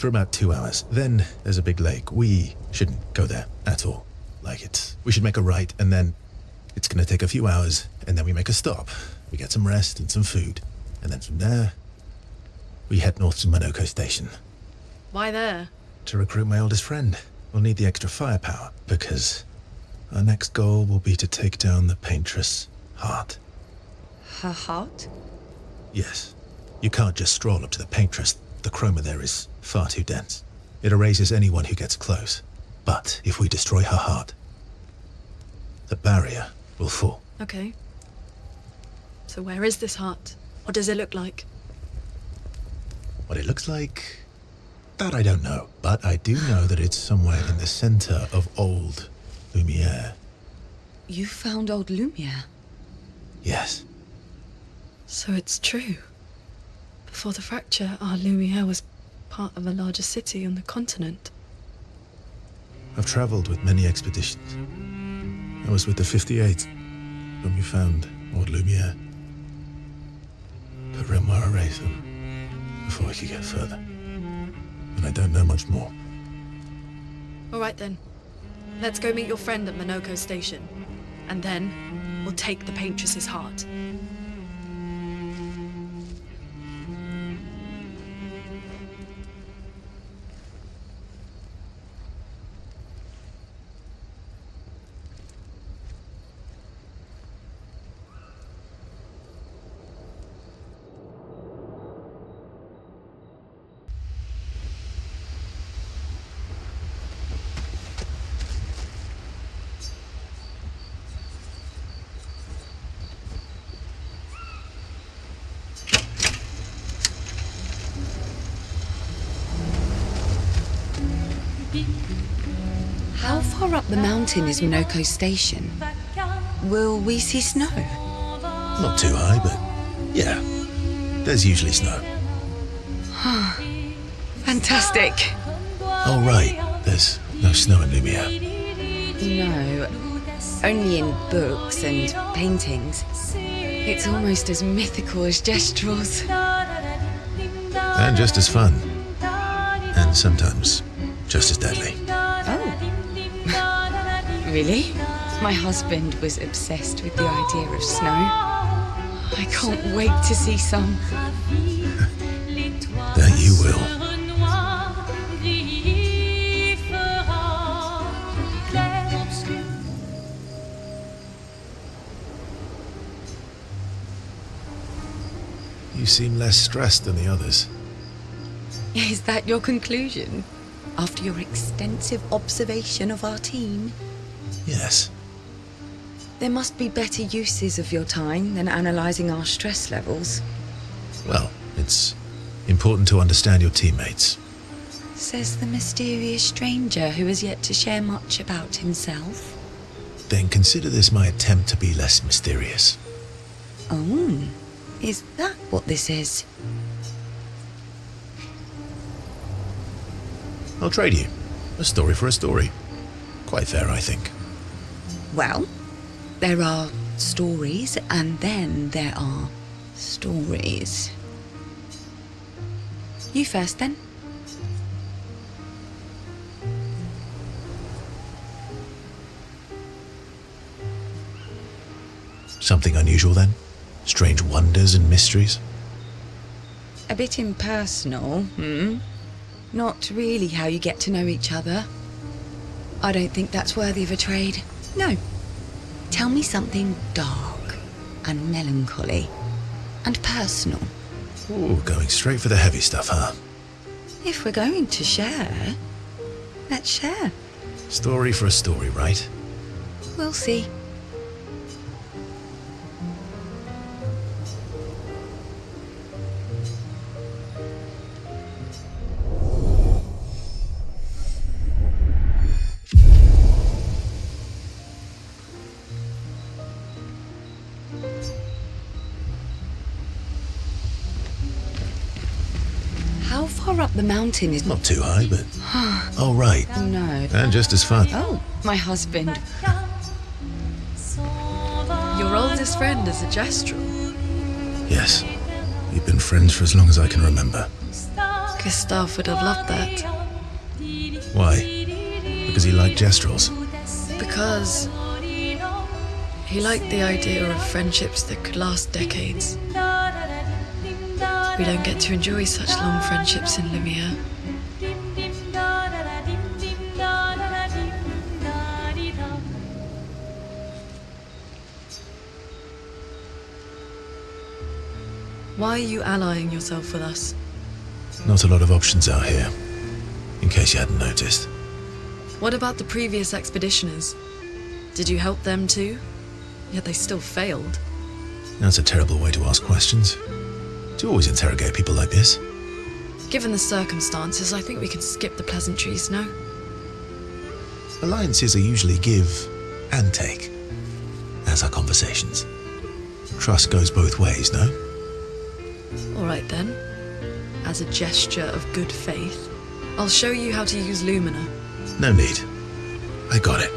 for about 2 hours. Then there's a big lake. We shouldn't go there at all. We should make a right, and then it's gonna take a few hours, and then we make a stop. We get some rest and some food, and then from there, we head north to Monoco station. Why there? To recruit my oldest friend. We'll need the extra firepower, because our next goal will be to take down the paintress' heart. Her heart? Yes. You can't just stroll up to the paintress. The chroma there is far too dense. It erases anyone who gets close. But if we destroy her heart, the barrier will fall. Okay. So where is this heart? What does it look like? What it looks like, that I don't know. But I do know that it's somewhere in the center of old Lumiere. You found old Lumiere? Yes. So it's true. Before the fracture, our Lumiere was part of a larger city on the continent. I've traveled with many expeditions. I was with the 58th when we found old Lumiere. But Renoir erased them before we could get further. And I don't know much more. All right then. Let's go meet your friend at Monoco station. And then we'll take the paintress's heart. How far up the mountain is Monoco station? Will we see snow? Not too high, but yeah. There's usually snow. Fantastic. Oh, right. There's no snow in Lumiere. No, only in books and paintings. It's almost as mythical as Gestrels. And just as fun. And sometimes just as deadly. Oh. Really? My husband was obsessed with the idea of snow. I can't wait to see some. That you will. You seem less stressed than the others. Is that your conclusion? After your extensive observation of our team? Yes. There must be better uses of your time than analysing our stress levels. Well, it's important to understand your teammates. Says the mysterious stranger who has yet to share much about himself. Then consider this my attempt to be less mysterious. Oh, is that what this is? I'll trade you. A story for a story. Quite fair, I think. Well, there are stories, and then there are stories. You first, then. Something unusual, then? Strange wonders and mysteries? A bit impersonal, Not really how you get to know each other. I don't think that's worthy of a trade. No. Tell me something dark and melancholy and personal. Ooh, going straight for the heavy stuff, huh? If we're going to share, let's share. Story for a story, right? We'll see. How far up the mountain is... Not too high, but... Oh, right. No. And just as fun. Oh, my husband. Your oldest friend is a Gestrel. Yes. We've been friends for as long as I can remember. Gustav would have loved that. Why? Because he liked Jestrels. Because he liked the idea of friendships that could last decades. We don't get to enjoy such long friendships in Lumiere. Why are you allying yourself with us? Not a lot of options out here, in case you hadn't noticed. What about the previous expeditioners? Did you help them too? Yet they still failed. That's a terrible way to ask questions. Do you always interrogate people like this? Given the circumstances, I think we can skip the pleasantries, no? Alliances are usually give and take, as are conversations. Trust goes both ways, no? All right then. As a gesture of good faith, I'll show you how to use Lumina. No need. I got it.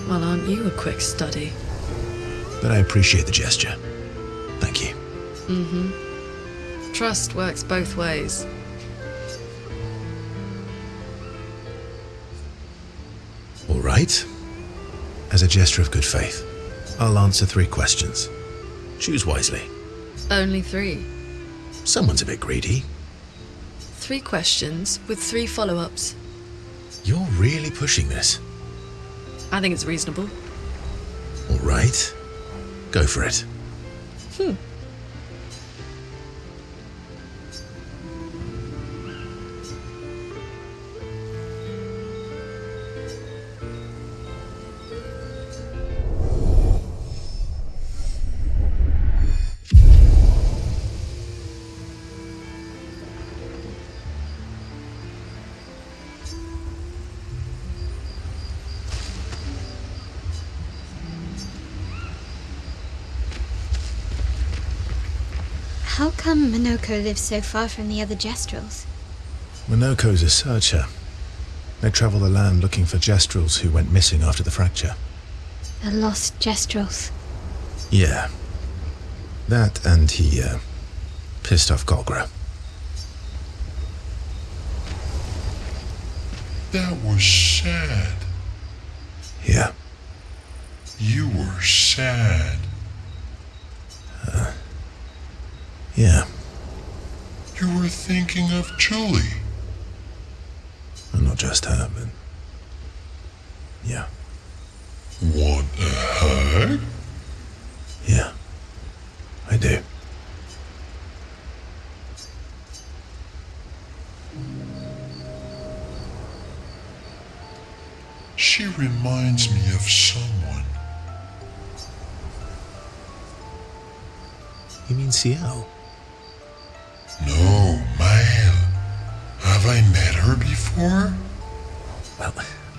Well, aren't you a quick study? But I appreciate the gesture. Thank you. Trust works both ways. All right. As a gesture of good faith, I'll answer 3 questions. Choose wisely. Only 3. Someone's a bit greedy. 3 questions with 3 follow-ups. You're really pushing this. I think it's reasonable. All right. Go for it. How come Monoco lives so far from the other Jestrels? Monoco's a searcher. They travel the land looking for Jestrels who went missing after the fracture. The lost Jestrels. Yeah. That and he, pissed off Golgra. That was sad. Yeah. You were sad. Yeah. You were thinking of Julie. And not just her, but... yeah. Want a hug? Yeah. I do. She reminds me of someone. You mean CL? No, Mael. Have I met her before? Well,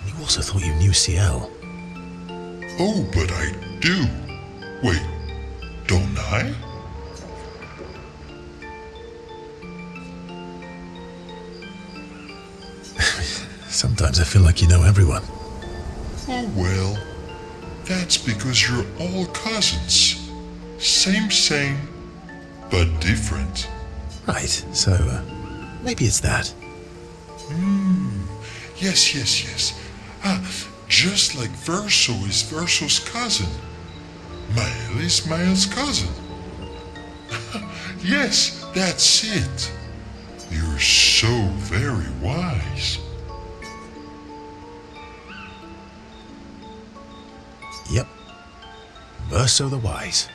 you also thought you knew CL. Oh, but I do. Wait, don't I? Sometimes I feel like you know everyone. Oh, well, that's because you're all cousins. Same, but different. Right, so, maybe it's that. Yes. Just like Verso is Verso's cousin. Mael is Mael's cousin. Yes, that's it. You're so very wise. Yep. Verso the Wise.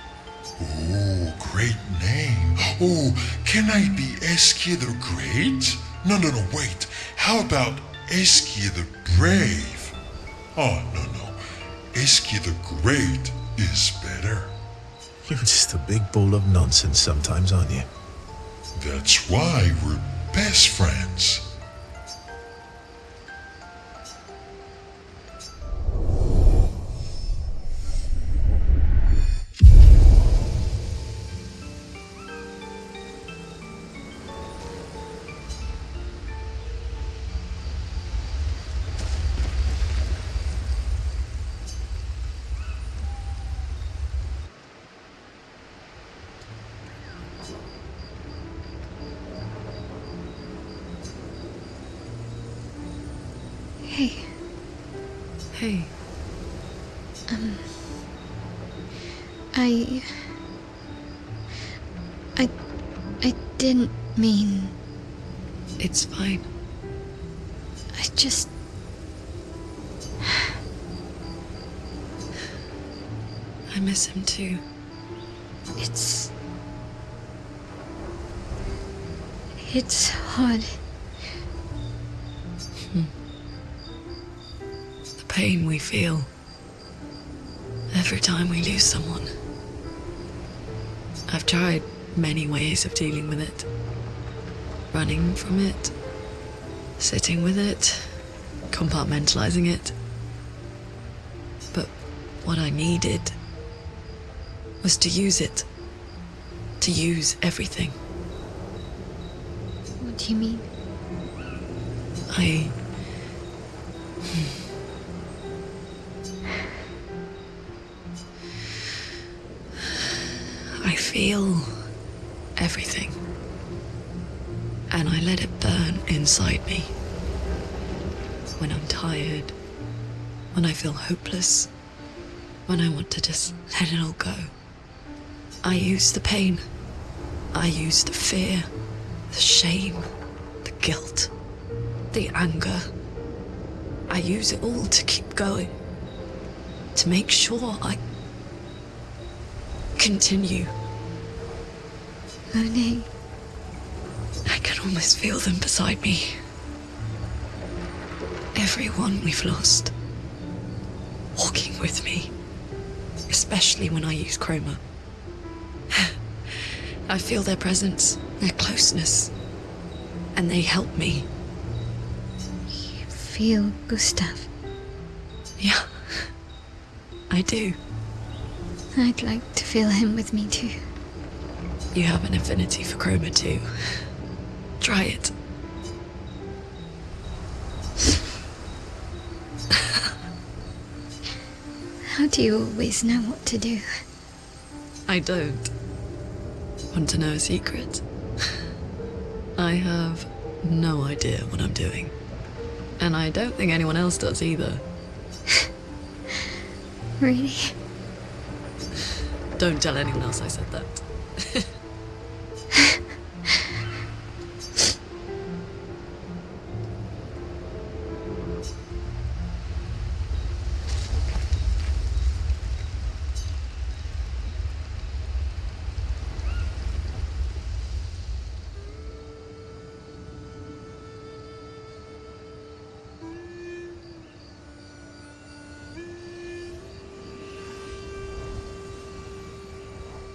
Oh, great name. Oh, can I be Eskia the Great? No, wait. How about Eskia the Brave? Oh, no. Eskia the Great is better. You're just a big ball of nonsense sometimes, aren't you? That's why we're best friends. Hey. I didn't mean... It's fine. I just... I miss him too. It's hard. The pain we feel every time we lose someone. I've tried many ways of dealing with it. Running from it, sitting with it, compartmentalizing it. But what I needed was to use it. To use everything. What do you mean? I feel everything. And I let it burn inside me. When I'm tired, when I feel hopeless, when I want to just let it all go. I use the pain. I use the fear, the shame, the guilt, the anger. I use it all to keep going. To make sure I continue. Monet. I can almost feel them beside me. Everyone we've lost. Walking with me. Especially when I use chroma. I feel their presence, their closeness. And they help me. You feel Gustav? Yeah, I do. I'd like to feel him with me too. You have an affinity for chroma too. Try it. How do you always know what to do? I don't. Want to know a secret? I have no idea what I'm doing. And I don't think anyone else does either. Really? Don't tell anyone else I said that.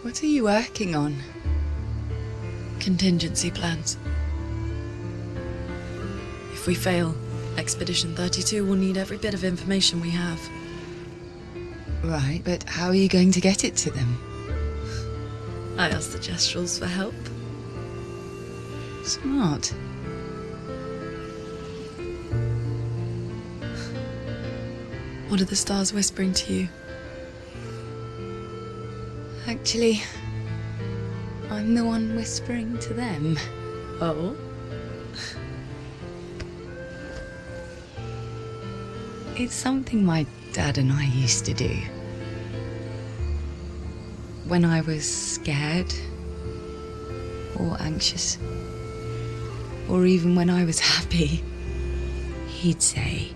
What are you working on? Contingency plans. If we fail, Expedition 32 will need every bit of information we have. Right, but how are you going to get it to them? I asked the Gestrals for help. Smart. What are the stars whispering to you? Actually, I'm the one whispering to them. Oh? It's something my dad and I used to do. When I was scared, or anxious, or even when I was happy, he'd say,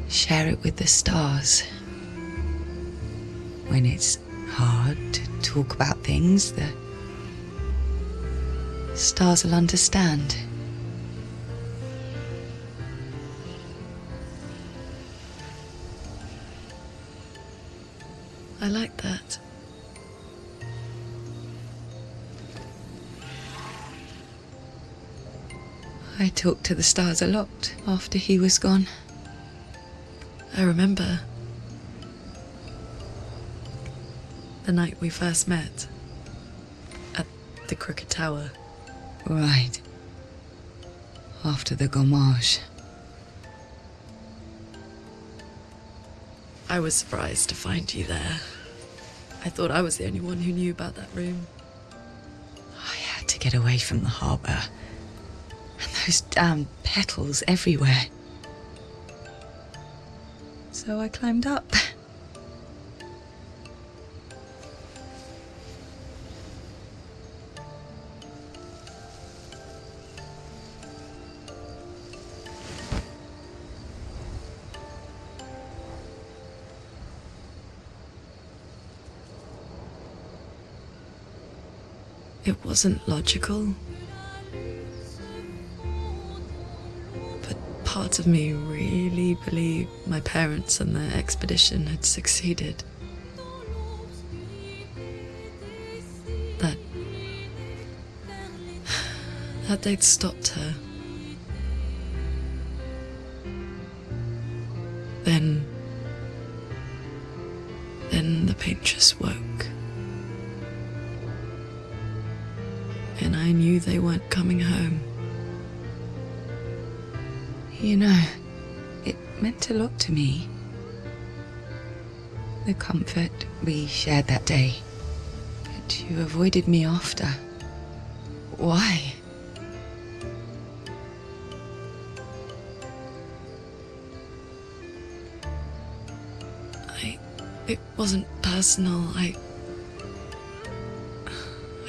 share it with the stars. When it's hard to talk about things, the stars will understand. I like that. I talked to the stars a lot after he was gone. I remember the night we first met at the Crooked Tower. Right. After the gommage. I was surprised to find you there. I thought I was the only one who knew about that room. I had to get away from the harbour. And those damn petals everywhere. So so I climbed up. It wasn't logical, but parts of me really believed my parents and their expedition had succeeded. That they'd stopped her. Then the paintress woke. And I knew they weren't coming home. You know, it meant a lot to me. The comfort we shared that day. But you avoided me after. Why? It wasn't personal. I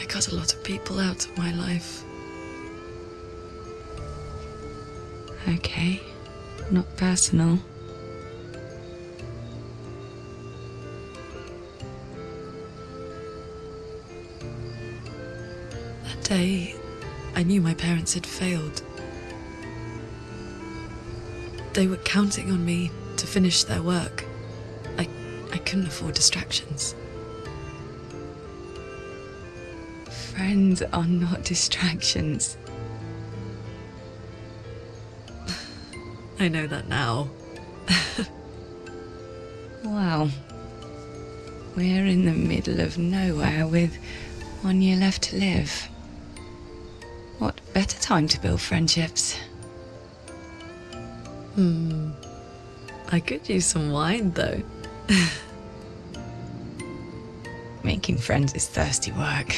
cut a lot of people out of my life. Okay, not personal. That day, I knew my parents had failed. They were counting on me to finish their work. I couldn't afford distractions. Friends are not distractions. I know that now. Wow. We're in the middle of nowhere with 1 year left to live. What better time to build friendships? I could use some wine, though. Making friends is thirsty work.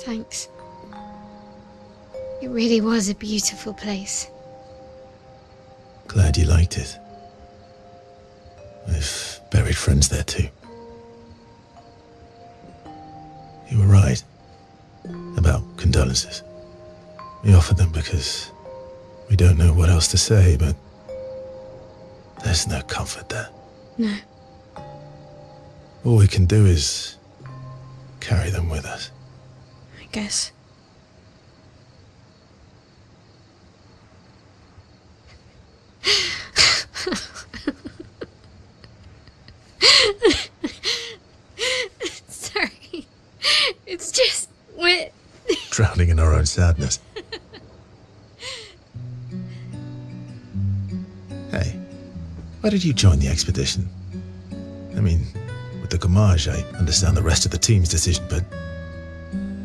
Thanks. It really was a beautiful place. Glad you liked it. I've buried friends there too. You were right about condolences. We offered them because we don't know what else to say, but there's no comfort there. No. All we can do is carry them with us. I guess. Sorry. It's just we're Drowning in our own sadness. Hey, why did you join the expedition? I mean, with the Gommage, I understand the rest of the team's decision, but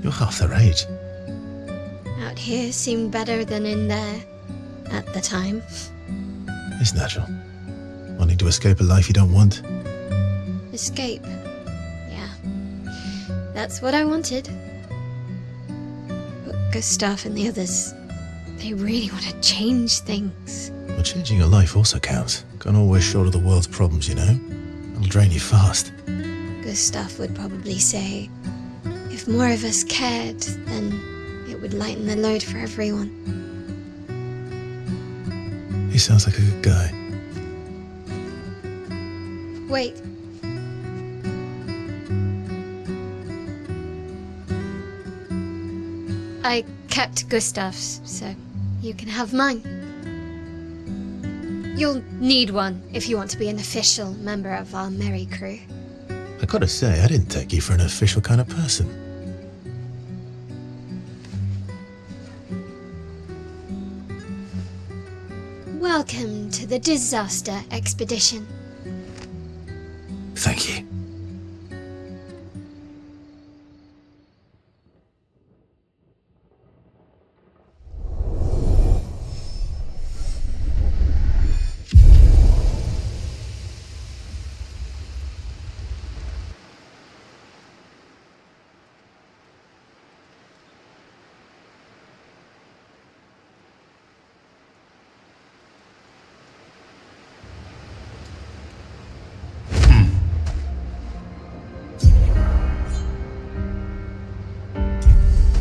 you're half their age. out here seemed better than in there at the time. It's natural. Wanting to escape a life you don't want. Escape. Yeah. That's what I wanted. But Gustav and the others, they really want to change things. Well, changing your life also counts. Can't always shoulder the world's problems, you know? It'll drain you fast. Gustav would probably say, if more of us cared, then it would lighten the load for everyone. He sounds like a good guy. Wait. I kept Gustav's, so you can have mine. You'll need one if you want to be an official member of our merry crew. I gotta say, I didn't take you for an official kind of person. Welcome to the disaster expedition. Thank you.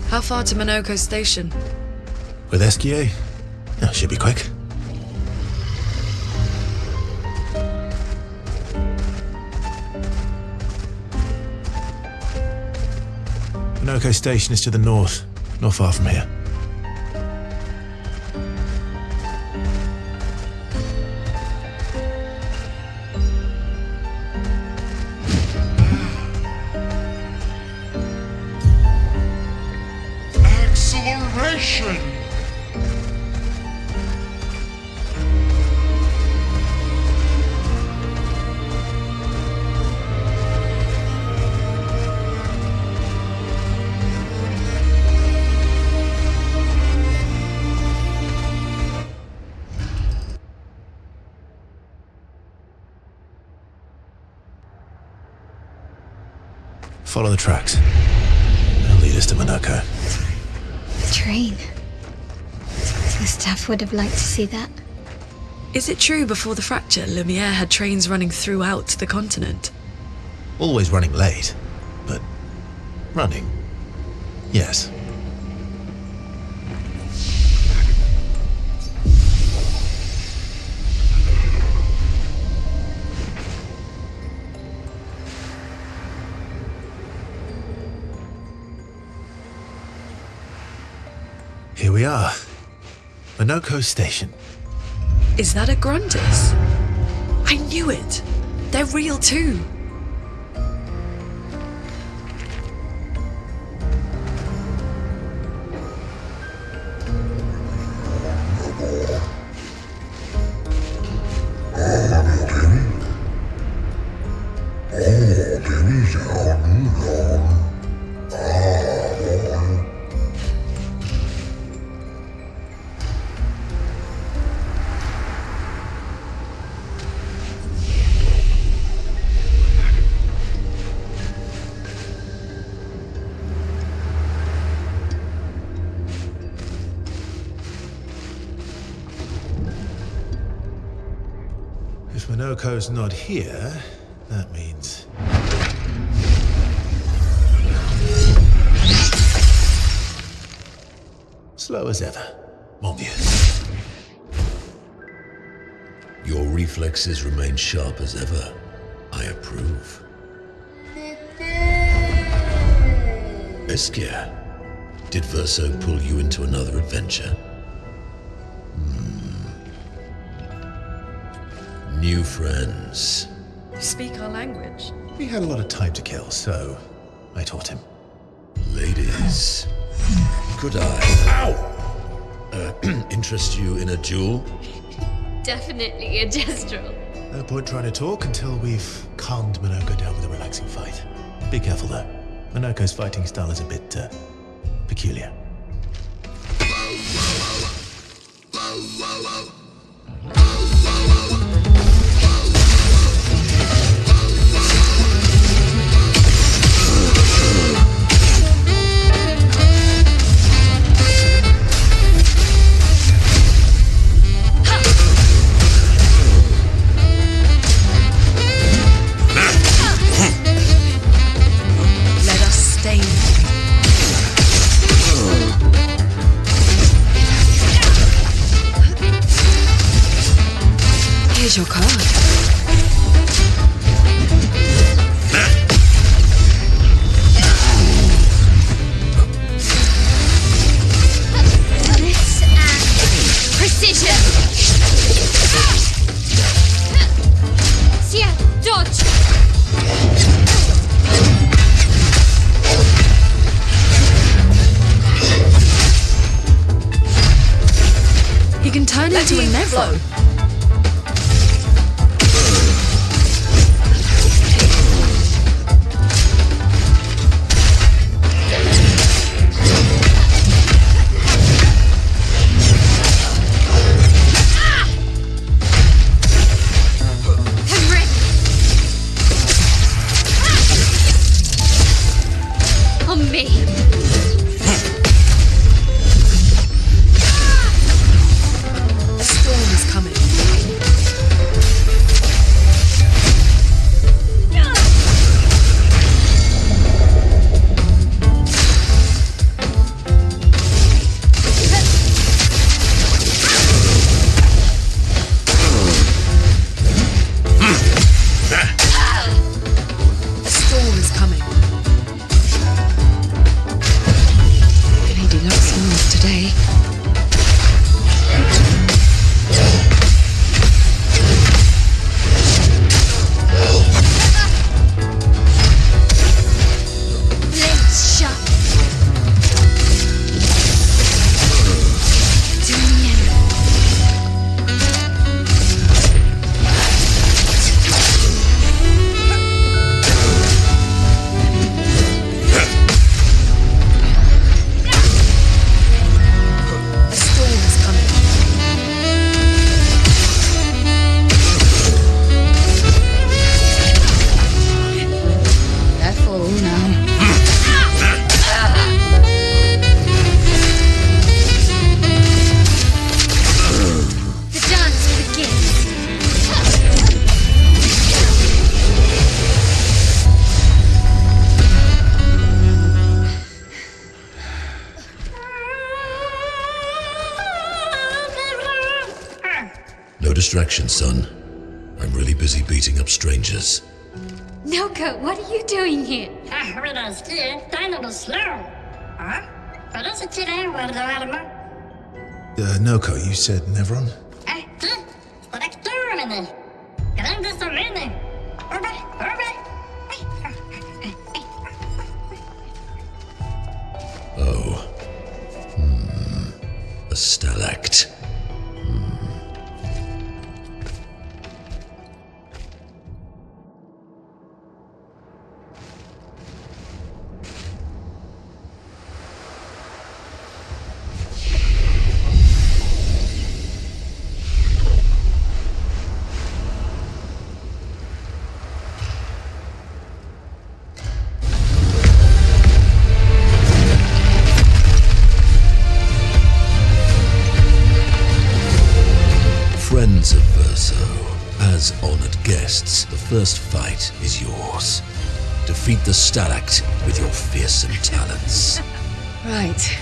How far to Monoco station? With Esquier? Oh, should be quick. Monoco station is to the north, not far from here. Acceleration! Follow the tracks. They'll lead us to Monoco. The train. Gustav would have liked to see that. Is it true before the fracture, Lumiere had trains running throughout the continent? Always running late, but running. Yes. Here we are. Monoco Station. Is that a Grundis? I knew it! They're real too! If Monoco's not here, that means... slow as ever, mon vieux. Your reflexes remain sharp as ever. I approve. Esquier, did Verso pull you into another adventure? New friends. You speak our language. He had a lot of time to kill, so I taught him. Ladies, could I interest you in a duel? Definitely a gestural. No point trying to talk until we've calmed Monoco down with a relaxing fight. Be careful though. Monoco's fighting style is a bit, peculiar. Let us stay. to a Nevron. On me. A storm is coming. A storm is coming. Any deluxe ones today? Blades sharp. To the end. A storm is coming. Careful now. The dance begins. No distraction, son. I'm really busy beating up strangers. Monoco, what are you doing here? Noco, you said Nevron? Oh. A stalact. Friends of Verso, as honored guests, the first fight is yours. Defeat the stalact with your fearsome talents. Right.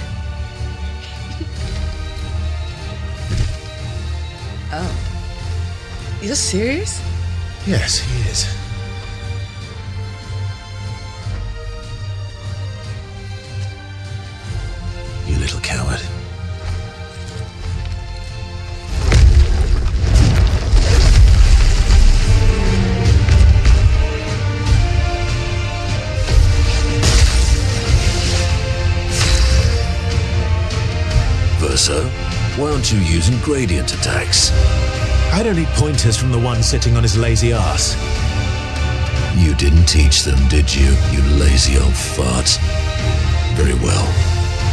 Oh. You're serious? Yes, he is. You little coward. Verso, why aren't you using gradient attacks? I don't need pointers from the one sitting on his lazy ass. You didn't teach them, did you, you lazy old fart? Very well.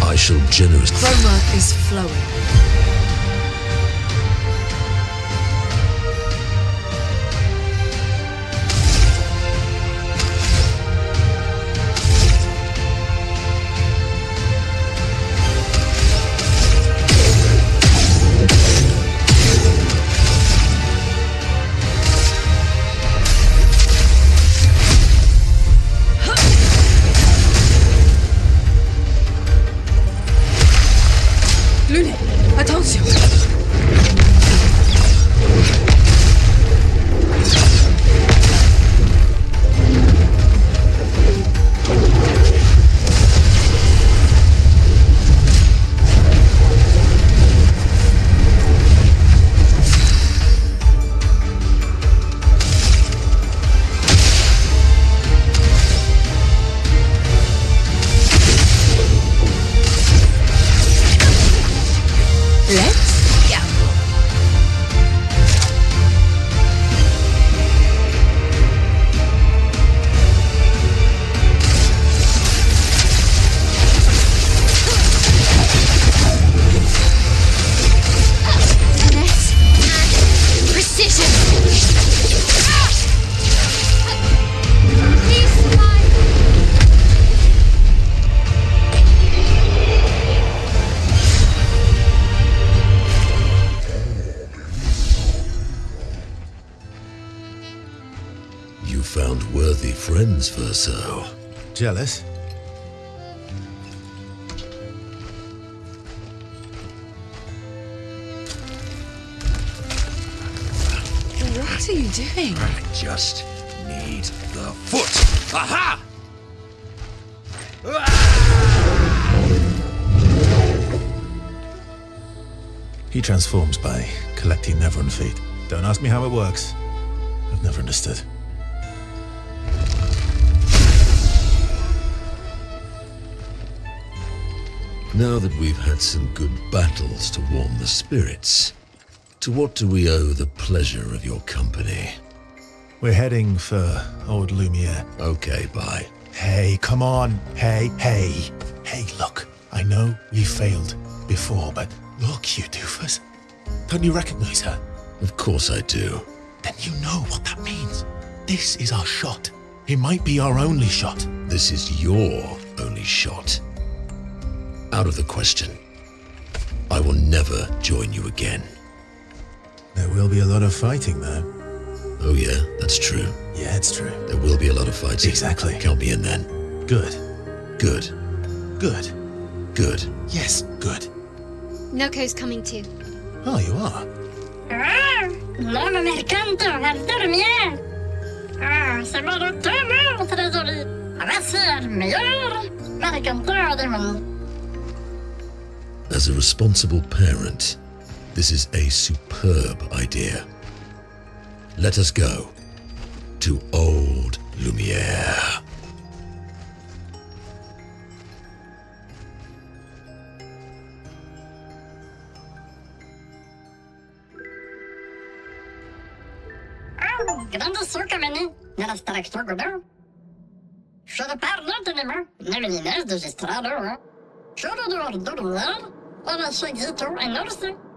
I shall generously... Chroma is flowing. transfer so. Jealous? What are you doing? I just need the foot. Aha! He transforms by collecting Neveron feet. Don't ask me how it works. I've never understood. Now that we've had some good battles to warm the spirits, to what do we owe the pleasure of your company? We're heading for old Lumiere. Okay, bye. Hey, come on. Hey. Hey, look. I know we failed before, but look, you doofus. Don't you recognize her? Of course I do. Then you know what that means. This is our shot. It might be our only shot. This is your only shot. Out of the question. I will never join you again. There will be a lot of fighting, though. Oh yeah, that's true. Yeah, it's true. There will be a lot of fighting. Exactly. Count me in then. Good. Good. Good. Good. Yes, good. Noco's coming too. Oh, you are? Non, non mi racconto, guardare mia. Se vado tutto, tesori. Adesso è il migliore. Mi racconto, As a responsible parent, this is a superb idea. Let us go to old Lumiere. Grande succa, meni. Nella streccia, guarda. Sono parlato di me. Ne veni nel registrato, Sono dormire. Ora seguito in orso.